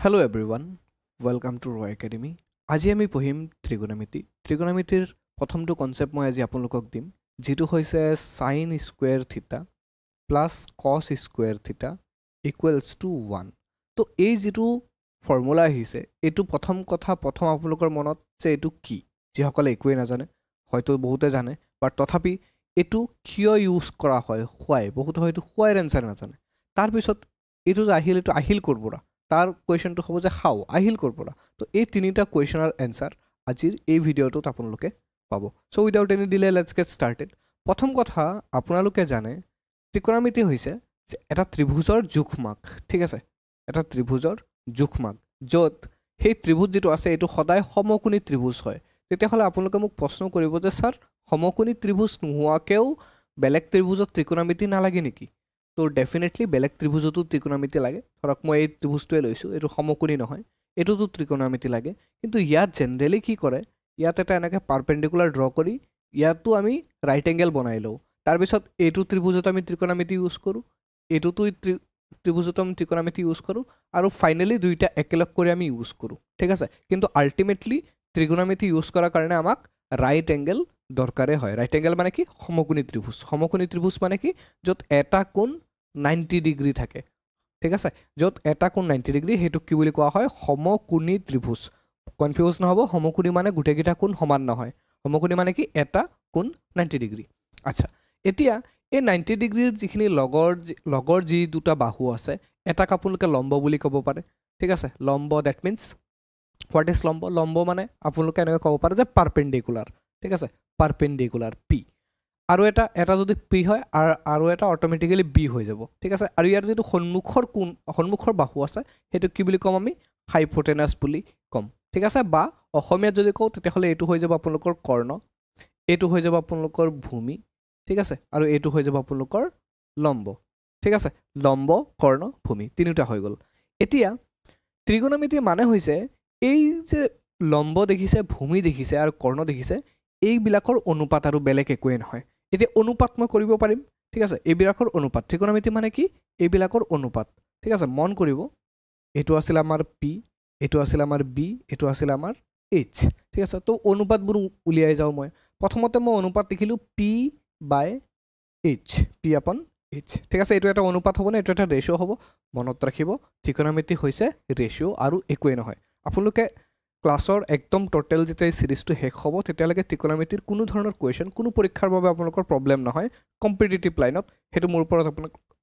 Hello everyone, welcome to Roy Academy. আজি আমি পঢ়িম ত্ৰিকোণমিতি। ত্ৰিকোণমিতিৰ প্ৰথমটো কনসেপ্ট মই আজি আপোনালোকক দিম, যেটো হৈছে sin স্কয়াৰ থিটা প্লাস cos স্কয়াৰ থিটা ইকুৱেলস টু 1। তো এই যেটো ফৰ্মুলা আহিছে, এটো প্ৰথম কথা প্ৰথম আপোনালোকৰ মনত যে এটো কি, যিসকলে একোৱে নাজানে, হয়তো বহুতে জানে, বাট তথাপি এটো কিয় ইউজ কৰা হয়, হোৱাই বহুত হয়তো হোৱাইৰ আনসাৰ নাজানে। তাৰ পিছত এটো যে আহিল কৰবৰা তাৰ কোয়েশনটো হবো যে হাউ আহিল কৰপৰা। তো এই তিনিটা কোয়েশনৰ আনসাৰ আজিৰ এই ভিডিওটোত আপোনালোকে পাব। So without any delay let's get started. প্ৰথম কথা আপোনালোকে জানে ত্ৰিকোণমিতি হৈছে যে এটা ত্ৰিভুজৰ যোগমাক, ঠিক আছে, এটা ত্ৰিভুজৰ যোগমাক, যত সেই ত্ৰিভুজ যেটো আছে এটো সদায় সমকোণী ত্ৰিভুজ হয়। তেতিয়াহলে আপোনালোকে মোক প্ৰশ্ন কৰিব যে স্যাৰ সমকোণী ত্ৰিভুজ নোহোৱাকেও বেলেগ ত্ৰিভুজত ত্ৰিকোণমিতি নালাগে নেকি? তো ডেফিনেটলি বেলেগ ত্ৰিভুজতো ত্ৰিকোণমিতি লাগে। ধৰক মই এই ত্ৰিভুজটোৱে লৈছো, এটো সমকোণী নহয়, এটোতো ত্ৰিকোণমিতি লাগে। কিন্তু ইয়াত জেনাৰেলি কি কৰে, ইয়াত এটা এনেকৈ পাৰপেন্ডিকুলাৰ ড্ৰ কৰি ইয়াতো আমি ৰাইট এংগেল বনাই লওঁ। তাৰ পিছত এইটো ত্ৰিভুজত আমি ত্ৰিকোণমিতি ইউজ কৰো, এটোতো ত্ৰিভুজত আমি ত্ৰিকোণমিতি ইউজ কৰো, আৰু ফাইনালি দুইটা একেলগ কৰি আমি ইউজ কৰো, ঠিক আছে। কিন্তু আলটিমেটলি ত্ৰিকোণমিতি ইউজ কৰাৰ কাৰণে আমাক ৰাইট এংগেল দৰকাৰে হয়। ৰাইট এংগেল মানে কি? সমকোণী ত্ৰিভুজ। সমকোণী ত্ৰিভুজ মানে কি? য'ত এটা কোণ 90 ডিগ্ৰী থাকে, ঠিক আছে। য'ত এটা কোণ 90 ডিগ্ৰী হেতুক কি বুলি কোৱা হয়? সমকোণী ত্ৰিভুজ। কনফিউজ নহব, সমকোণী মানে গোটেইকেইটা কোণ সমান নহয়। সমকোণী মানে কি? এটা কোণ 90 ডিগ্ৰী। আচ্ছা, এতিয়া এই 90 ডিগ্ৰীৰ যিখিনি লগৰ যি দুটা বাহু আছে, এটাক আপোনালোকে লম্ব বুলি ক'ব পাৰে, ঠিক আছে। লম্ব, দ্যাট মিন্স হোৱাট ইজ লম্ব? লম্ব মানে আপোনালোকে এনেকৈ ক'ব পাৰে যে পাৰপেন্ডিকুলাৰ, ঠিক আছে, পাৰপেন্ডিকুলাৰ পি। আৰু এটা যদি পি হয় আৰু এটা অটোমেটিক্যালি বি হৈ যাব, ঠিক আছে। আৰু ইয়াৰ যেটো সন্মুখৰ বাহু আছে হেতু কি বুলি কম? আমি হাইপোটেনাস বুলি কম, ঠিক আছে। বা অসমীয়াত যদি কওঁ তেতিয়াহলে এটো হৈ যাব আপোনালোকৰ কৰ্ণ, এটো হৈ যাব আপোনালোকৰ ভূমি, ঠিক আছে, আৰু এটো হৈ যাব আপোনালোকৰ লম্ব, ঠিক আছে। লম্ব, কৰ্ণ, ভূমি তিনিটা হৈ গ'ল। এতিয়া ত্ৰিকোণমিতি মানে হৈছে এই যে লম্ব দেখিছে, ভূমি দেখিছে আৰু কৰ্ণ দেখিছে, এইবিলাকৰ অনুপাত আৰু বেলেগ একোৱে নহয়। এতিয়া অনুপাত মই কৰিব পাৰিম, ঠিক আছে। এইবিলাকৰ অনুপাত, ত্ৰিকোণমিতি মানে কি? এইবিলাকৰ অনুপাত, ঠিক আছে। মন কৰিব, এটো আছিল আমাৰ পি, এটো আছিল আমাৰ বি, এটো আছিল আমাৰ এইচ, ঠিক আছে। তো অনুপাতবোৰ উলিয়াই যাওঁ মই। প্ৰথমতে মই অনুপাত লিখিলো পি বাই এইচ, পি আপন এইচ, ঠিক আছে। এইটো এটা অনুপাত হ'ব নে? এইটো এটা ৰেচিঅ' হ'ব। মনত ৰাখিব, ত্ৰিকোণমিতি হৈছে ৰেচিঅ' আৰু একোৱে নহয়। আপোনালোকে ক্লাছৰ একদম টোটেল যেতিয়া এই সিৰিজটো শেষ হ'ব তেতিয়ালৈকে ত্ৰিকোণমিতিৰ কোনো ধৰণৰ কুৱেশ্যন কোনো পৰীক্ষাৰ বাবে আপোনালোকৰ প্ৰব্লেম নহয় কম্পিটিটিভ লাইনত। সেইটো মোৰ ওপৰত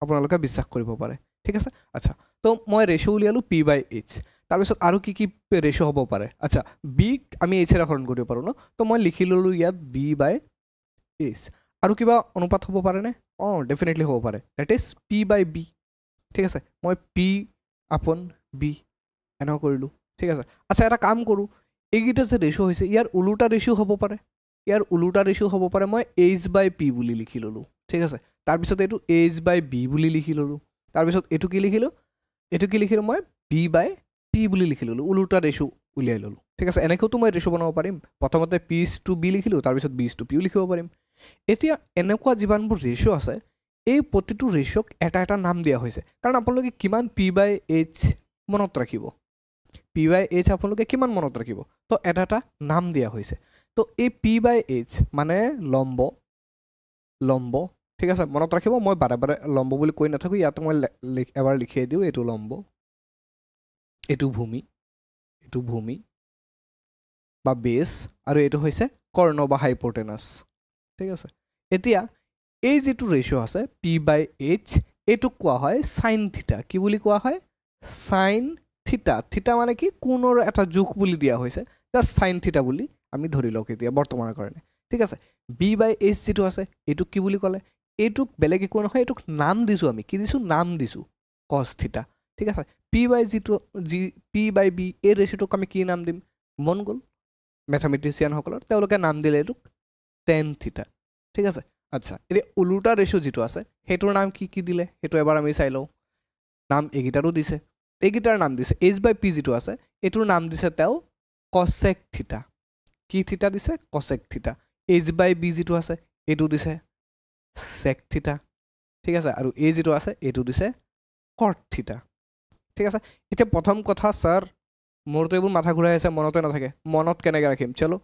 আপোনালোকে বিশ্বাস কৰিব পাৰে, ঠিক আছে। আচ্ছা, তো মই ৰেচিঅ' উলিয়ালো পি বাই এইচ। তাৰপিছত আৰু কি কি ৰেচিঅ' হ'ব পাৰে? আচ্ছা, বিক আমি এইচেৰে সলনি কৰিব পাৰোঁ ন? তো মই লিখি ল'লোঁ ইয়াত বি বাই এইচ। আৰু কিবা অনুপাত হ'ব পাৰেনে? অঁ, ডেফিনেটলি হ'ব পাৰে, that is P by B, ঠিক আছে। মই পি আপন বি এনেকুৱা কৰিলোঁ, ঠিক আছে। আচ্ছা, এটা কাম কৰোঁ, এইকেইটা যে ৰেচিঅ' হৈছে ইয়াৰ ওলোটা ৰেচিঅ' হ'ব পাৰে, ইয়াৰ ওলোটা ৰেচিঅ' হ'ব পাৰে। মই এইচ বাই পি বুলি লিখি ল'লোঁ, ঠিক আছে। তাৰপিছত এইটো এইচ বাই বি বুলি লিখি ল'লোঁ। তাৰপিছত এইটো কি লিখিলোঁ? মই বি বাই পি বুলি লিখি ল'লোঁ, ওলোটা ৰেচিঅ' উলিয়াই ল'লোঁ, ঠিক আছে। এনেকৈতো মই ৰেচিঅ' বনাব পাৰিম। প্ৰথমতে পি ইজ টু বি লিখিলোঁ, তাৰপিছত বি ইজ টু পিও লিখিব পাৰিম। এতিয়া এনেকুৱা যিমানবোৰ ৰেচিঅ' আছে, এই প্ৰতিটো ৰেচিঅ'ক এটা এটা নাম দিয়া হৈছে। কাৰণ আপোনালোকে কিমান পি বাই এইচ মনত ৰাখিব? পি বাই এইচ আপোনালোকে কিমান মনত ৰাখিব? তো এটা এটা নাম দিয়া হৈছে। তো এই পি বাই এইচ মানে লম্ব, ঠিক আছে। মনত ৰাখিব, মই বাৰে বাৰে লম্ব বুলি কৈ নাথাকোঁ, ইয়াত মই এবাৰ লিখিয়ে দিওঁ, এইটো লম্ব, এইটো ভূমি বা বেছ, আৰু এইটো হৈছে কৰ্ণ বা হাইপোটেনাছ, ঠিক আছে। এতিয়া এই যিটো ৰেচিঅ' আছে পি বাই এইচ, এইটোক কোৱা হয় সাইন থিটা। কি বুলি কোৱা হয়? Sine theta. থিটা মানে কি? কোণৰ এটা জোখ বুলি দিয়া হৈছে, জাষ্ট সাইন থিটা বুলি আমি ধৰি লওক এতিয়া বৰ্তমানৰ কাৰণে, ঠিক আছে। বি বাই এইচ যিটো আছে এইটোক কি বুলি ক'লে? এইটোক বেলেগ একো নহয়, এইটোক নাম দিছোঁ আমি। কি দিছোঁ? নাম দিছোঁ কস থিটা, ঠিক আছে। পি বাই বি এই ৰেচিঅ'টোক আমি কি নাম দিম? মন গ'ল মেথামেটিচিয়ানসকলৰ, তেওঁলোকে নাম দিলে এইটোক টেন থিটা, ঠিক আছে। আচ্ছা, এতিয়া ওলোটা ৰেচিঅ' যিটো আছে সেইটোৰ নাম কি কি দিলে সেইটো এবাৰ আমি চাই লওঁ। নাম এইকেইটাৰো দিছে, এইকেইটাৰ নাম দিছে। এইচ বাই পি যিটো আছে এইটোৰ নাম দিছে তেওঁ কছেক থিটা। কি থিটা দিছে? কছেক থিটা। এইচ বাই বি যিটো আছে এইটো দিছে সেক থিটা, ঠিক আছে। আৰু এই যিটো আছে এইটো দিছে কট থিটা, ঠিক আছে এতিয়া প্ৰথম কথা স্যাৰ মোৰতো এইবোৰ মাথা ঘূৰাই আছে মনতে নাথাকে মনত কেনেকৈ ৰাখিম চলো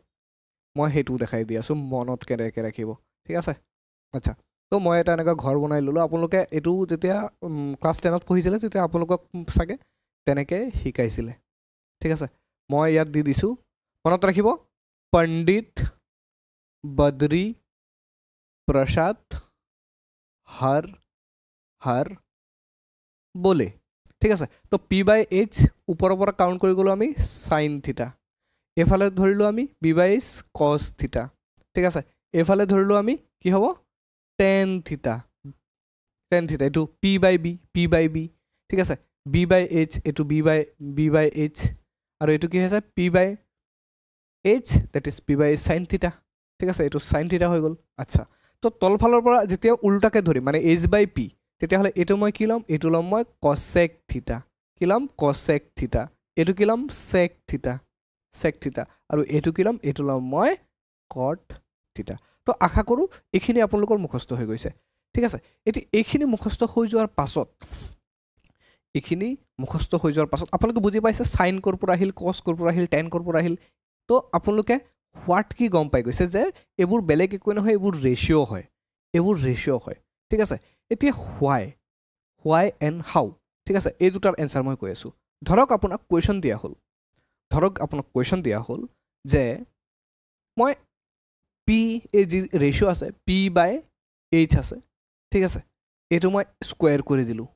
মই সেইটো দেখাই দি আছোঁ মনত কেনেকৈ ৰাখিব ঠিক আছে আচ্ছা তো মই এটা এনেকুৱা ঘৰ বনাই ল'লোঁ আপোনালোকে এইটো যেতিয়া ক্লাছ 10ত পঢ়িছিলে তেতিয়া আপোনালোকক চাগে তেনেকৈ শিকাইছিলে ঠিক আছে মই ইয়াত দি দিছোঁ মনত ৰাখিব পণ্ডিত বদ্ৰী প্ৰসাদ হৰ হৰ বলে ঠিক আছে তো p/h ওপৰৰ পৰা কাউণ্ট কৰি গ'লোঁ আমি সাইন থিটা এইফালে ধৰিলোঁ আমি b/h cos থিটা ঠিক আছে এইফালে ধৰিলোঁ আমি কি হ'ব tan থিটা এইটো p/b ঠিক আছে b/h এইটো b/h আৰু এইটো কি হৈছে p/h that is p/h sin থিটা ঠিক আছে এইটো sin থিটা হৈ গ'ল আচ্ছা তো তলফালৰ পৰা যেতিয়া উল্টাকে ধৰিম মানে h/p তেতিয়াহ'লে এইটো মই কি ল'ম এইটো ল'ম মই cosec থিটা কি ল'ম cosec থিটা এইটো কি ল'ম sec থিটা আৰু এইটো কি ল'ম এইটো ল'ম মই cot থিটা তো আশা কৰোঁ এইখিনি আপোনালোকৰ মুখস্থ হৈ গৈছে ঠিক আছে এতিয়া এইখিনি মুখস্থ হৈ যোৱাৰ পাছত আপোনালোকে বুজি পাইছে সাইন ক'ৰ পৰা আহিল cos ক'ৰ পৰা আহিল tan ক'ৰ পৰা আহিল তো আপোনালোকে হোৱাট কি গম পাই গৈছে যে এইবোৰ বেলেগ একো নহয় এইবোৰ ৰেচিঅ' হয় ঠিক আছে এতিয়া হোৱাই এণ্ড হাউ ঠিক আছে এই দুটাৰ এনচাৰ মই কৈ আছোঁ ধৰক আপোনাক কুৱেশ্যন দিয়া হ'ল যে মই পি এই যি ৰেচিঅ' আছে p/h আছে ঠিক আছে এইটো মই স্কুৱেৰ কৰি দিলোঁ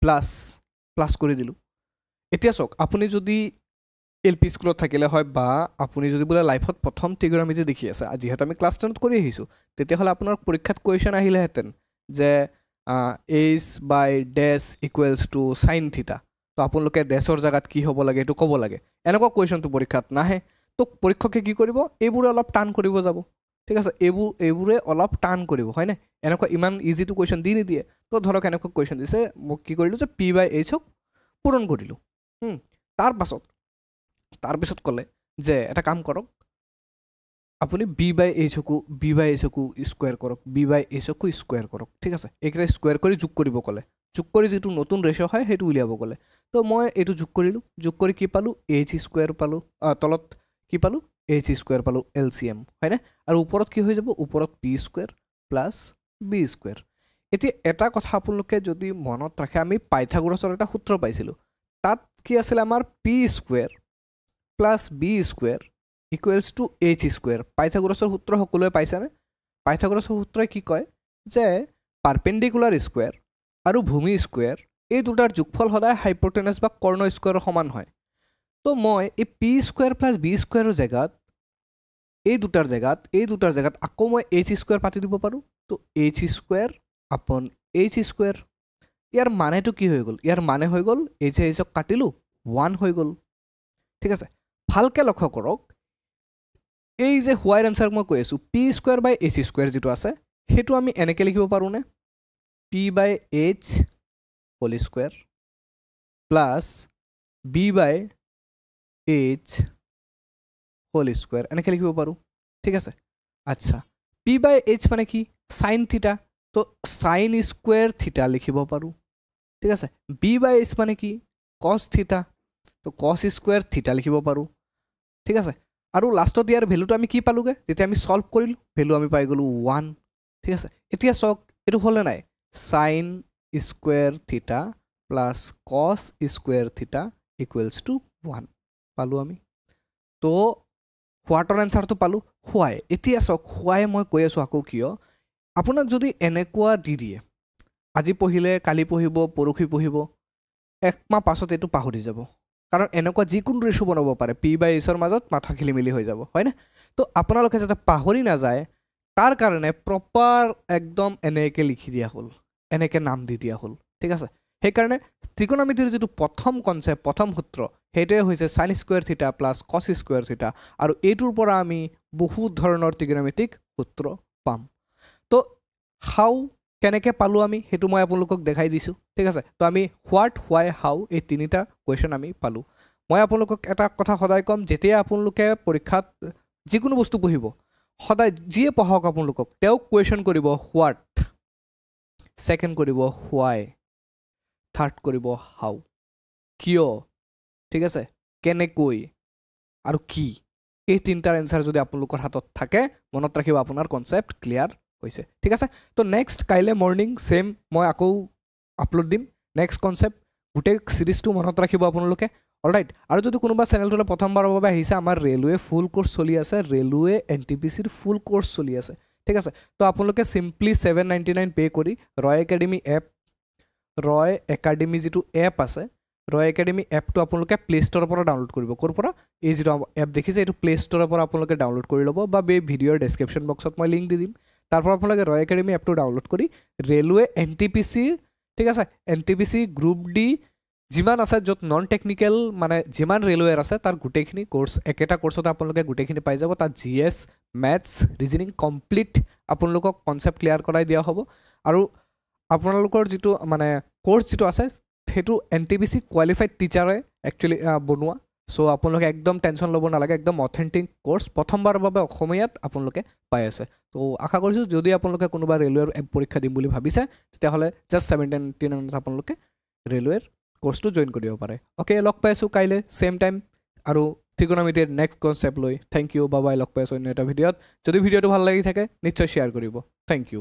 প্লাছ কৰি দিলোঁ এতিয়া চাওক আপুনি যদি এল পি স্কুলত থাকিলে হয় বা আপুনি যদি বোলে লাইফত প্ৰথম ত্ৰিগোণমিতি দেখি আছে যিহেতু আমি ক্লাছ 10ত কৰি আহিছোঁ তেতিয়াহ'লে আপোনাৰ পৰীক্ষাত কুৱেশ্যন আহিলেহেঁতেন যে h/ডেছ ইকুৱেলছ টু সাইন থিটা তো আপোনালোকে ডেছৰ জেগাত কি হ'ব লাগে এইটো ক'ব লাগে এনেকুৱা কুৱেশ্যনটো পৰীক্ষাত নাহে তো পৰীক্ষকে কি কৰিব এইবোৰে অলপ টান কৰিব যাব ঠিক আছে এইবোৰে অলপ টান কৰিব হয়নে এনেকুৱা ইমান ইজিটো কুৱেশ্যন দি নিদিয়ে তো ধৰক এনেকুৱা কুৱেশ্যন দিছে মোক কি কৰিলোঁ যে p/h পূৰণ কৰিলোঁ তাৰপিছত ক'লে যে এটা কাম কৰক আপুনি b/h-কো স্কুৱেৰ কৰক ঠিক আছে এইকেইটা স্কুৱেৰ কৰি যোগ কৰিব ক'লে যোগ কৰি যিটো নতুন ৰেচিঅ' হয় সেইটো উলিয়াব ক'লে তো মই এইটো যোগ কৰিলোঁ যোগ কৰি কি পালোঁ h² পালোঁ তলত কি পালোঁ h² পালোঁ LCM হয়নে আৰু ওপৰত কি হৈ যাব ওপৰত p² প্লাছ b²। এতিয়া এটা কথা আপোনালোকে যদি মনত ৰাখে আমি পাইথাগোৰাছৰ এটা সূত্ৰ পাইছিলোঁ তাত কি আছিলে আমাৰ p² plus b² equals to h²। পাইথাগোৰাছৰ সূত্ৰ সকলোৱে পাইছেনে পাইথাগোৰাছৰ সূত্ৰই কি কয় যে পাৰ্পেণ্ডিকুলাৰ স্কুৱেৰ আৰু ভূমি স্কুৱেৰ এই দুটাৰ যোগফল সদায় হাইপোটেনাছ বা কৰ্ণ স্কুৱেৰৰ সমান হয় তো মই এই p² প্লাছ b² জেগাত এই দুটাৰ জেগাত আকৌ মই h² পাতি দিব পাৰোঁ তো h² আপন h² ইয়াৰ মানেটো কি হৈ গ'ল ইয়াৰ মানে হৈ গ'ল h কাটিলোঁ 1 হৈ গ'ল ঠিক আছে ভালকৈ লক্ষ্য কৰক এই যে হোৱাইৰ এনচাৰ মই কৈ আছোঁ p²/h² যিটো আছে সেইটো আমি এনেকৈ লিখিব পাৰোঁনে p/h² প্লাছ b/h² এনেকৈ লিখিব পাৰোঁ ঠিক আছে আচ্ছা p/h মানে কি সাইন থিটা তো সাইন স্কুৱেৰ থিটা লিখিব পাৰোঁ ঠিক আছে b/h মানে কি কছ থিটা তো কছ স্কুৱেৰ থিটা লিখিব পাৰোঁ ঠিক আছে আৰু লাষ্টত ইয়াৰ ভেলুটো আমি কি পালোঁগৈ যেতিয়া আমি সলভ কৰিলোঁ ভেলু আমি পাই গ'লোঁ 1 ঠিক আছে এতিয়া চাওক এইটো হ'লে নাই সাইন স্কুৱেৰ থিটা প্লাছ কছ স্কুৱেৰ থিটা ইকুৱেলছ টু 1 পালোঁ আমি তো হোৱাটৰ এনচাৰটো পালোঁ হোৱাই এতিয়া চাওক হোৱাই মই কৈ আছোঁ আকৌ কিয় আপোনাক যদি এনেকুৱা দি দিয়ে আজি পঢ়িলে কালি পঢ়িব পৰহি পঢ়িব একমাহ পাছত এইটো পাহৰি যাব কাৰণ এনেকুৱা যিকোনো ৰেচিঅ' বনাব পাৰে p/hৰ মাজত মাথা খেলি মেলি হৈ যাব হয়নে তো আপোনালোকে যাতে পাহৰি নাযায় তাৰ কাৰণে প্ৰপাৰ একদম এনেকৈ লিখি দিয়া হ'ল এনেকৈ নাম দি দিয়া হ'ল ঠিক আছে সেইকাৰণে ত্ৰিকোণমিতিৰ যিটো প্ৰথম কনচেপ্ট প্ৰথম সূত্ৰ সেইটোৱে হৈছে সাইন স্কুৱেৰ থিটা প্লাছ কছ স্কুৱেৰ থিটা আৰু এইটোৰ পৰা আমি বহুত ধৰণৰ ত্ৰিকোণমিতিক সূত্ৰ পাম তো হাউ কেনেকৈ পালোঁ আমি সেইটো মই আপোনালোকক দেখাই দিছোঁ ঠিক আছে তো আমি হোৱাট হোৱাই হাউ এই তিনিটা কুৱেশ্যন আমি পালোঁ মই আপোনালোকক এটা কথা সদায় ক'ম যেতিয়া আপোনালোকে পৰীক্ষাত যিকোনো বস্তু পঢ়িব সদায় যিয়ে পঢ়ক আপোনালোকক তেওঁক কুৱেশ্যন কৰিব হোৱাট ছেকেণ্ড কৰিব হোৱাই থাৰ্ড কৰিব হাউ কিয়, ঠিক আছে, কেনেকৈ আৰু কি, এই তিনিটাৰ এনচাৰ যদি আপোনালোকৰ হাতত থাকে মনত ৰাখিব আপোনাৰ কনচেপ্ট ক্লিয়াৰ হৈছে, ঠিক আছে। তো নেক্সট কাইলৈ মৰ্ণিং ছেম মই আকৌ আপলোড দিম নেক্সট কনচেপ্ট, গোটেই চিৰিজটো মনত ৰাখিব আপোনালোকে, অলৰাইট। আৰু যদি কোনোবা চেনেলটোলৈ প্ৰথমবাৰৰ বাবে আহিছে, আমাৰ ৰেলৱে ফুল কোৰ্চ চলি আছে, ৰেলৱে NTPCৰ ফুল কোৰ্চ চলি আছে, ঠিক আছে। তো আপোনালোকে চিম্পলি 799 পে' কৰি ৰয় একাডেমি যিটো এপ আছে, ৰয় একাডেমি এপটো আপোনালোকে প্লে ষ্টৰৰ পৰা ডাউনলোড কৰিব। ক'ৰ পৰা? এই যিটো এপ দেখিছে এইটো প্লে ষ্টৰৰ পৰা আপোনালোকে ডাউনলোড কৰি ল'ব, বা এই ভিডিঅ'ৰ ডেছক্ৰিপশ্যন বক্সত মই লিংক দি দিম। তাৰ পৰা আপোনালোকে ৰয় একাডেমি এপটো ডাউনলোড কৰি ৰেলৱে NTPCৰ, ঠিক আছে, NTPC গ্ৰুপ ডি যিমান আছে, য'ত নন টেকনিকেল মানে যিমান ৰেলৱেৰ আছে তাৰ গোটেইখিনি কোৰ্চ একেটা কোৰ্চতে আপোনালোকে গোটেইখিনি পাই যাব। তাত GS, মেথছ, ৰিজনিং কমপ্লিট আপোনালোকক কনচেপ্ট ক্লিয়াৰ কৰাই দিয়া হ'ব। আৰু আপোনালোকৰ যিটো মানে কোৰ্চ যিটো আছে সেইটো NTPC কোৱালিফাইড টিচাৰে একচুৱেলি বনোৱা। চ' আপোনালোকে একদম টেনশ্যন ল'ব নালাগে, একদম অথেণ্টিক কোৰ্চ প্ৰথমবাৰৰ বাবে অসমীয়াত আপোনালোকে পাই আছে। তো আশা কৰিছোঁ যদি আপোনালোকে কোনোবা ৰেলৱেৰ পৰীক্ষা দিম বুলি ভাবিছে তেতিয়াহ'লে জাষ্ট 799 আপোনালোকে ৰেলৱেৰ কোৰ্চটো জইন কৰিব পাৰে। অ'কে, লগ পাই আছোঁ কাইলৈ ছেইম টাইম আৰু ত্ৰিকোণমিতিৰ নেক্সট কনচেপ্ট লৈ। থেংক ইউ, বাই বাই, লগ পাই আছোঁ অন্য এটা ভিডিঅ'ত। যদি ভিডিঅ'টো ভাল লাগি থাকে নিশ্চয় শ্বেয়াৰ কৰিব। Thank U.